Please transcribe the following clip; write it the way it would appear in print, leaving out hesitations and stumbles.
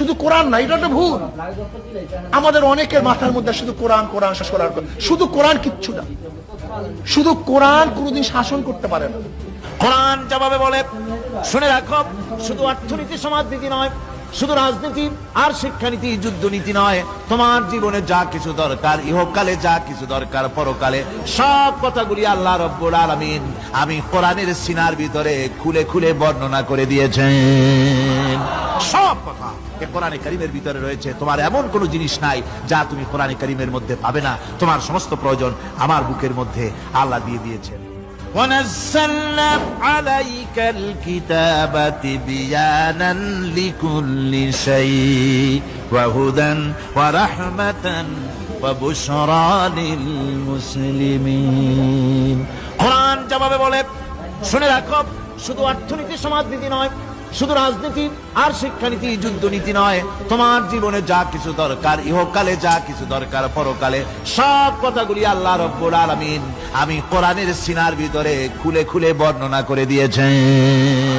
শুধু কোরআন না, এটা একটা ভুল। আমাদের অনেকের মাথার মধ্যে শুধু কোরআন কোরআন করার, শুধু কোরআন কিচ্ছু না। শুধু কোরআন কোনোদিন শাসন করতে পারে না। কোরআন যেভাবে বলে শুনে রাখো, শুধু অর্থনীতি সমাজনীতি নয়, শুধু রাজনীতি আর শিক্ষানীতি যুদ্ধনীতি নয়, তোমার জীবনে যা কিছু দরকার, ইহকালে যা কিছু দরকার, পরকালে সব কথাগুলি আল্লাহ রব্বুল আলামিন আমি কোরআনের সিনার ভিতরে খুলে খুলে বর্ণনা করে দিয়েছেন। সব কথা কোরআনে কারীমের ভিতরে রয়েছে। তোমার এমন কোন জিনিস নাই যা তুমি কোরআনে কারীমের মধ্যে পাবে না। তোমার সমস্ত প্রয়োজন আমার বুকের মধ্যে আল্লাহ দিয়ে দিয়েছেন। ونزلنا عليك الكتاب تبيانا لكل شيء وهدى ورحمة وبشرى للمسلمين। কোরআন যেভাবে বলে শুনে রাখো, শুধু অর্থনীতি সমাজনীতি নয়, শুধু রাজনীতি আর শিক্ষানীতি যুদ্ধনীতি নয়, তোমার জীবনে যা কিছু দরকার, ইহকালে যা কিছু দরকার, পরকালে সব কথাগুলি আল্লাহ রব্বুল আলামিন আমি কোরআনের সিনার ভিতরে খুলে খুলে বর্ণনা করে দিয়েছেন।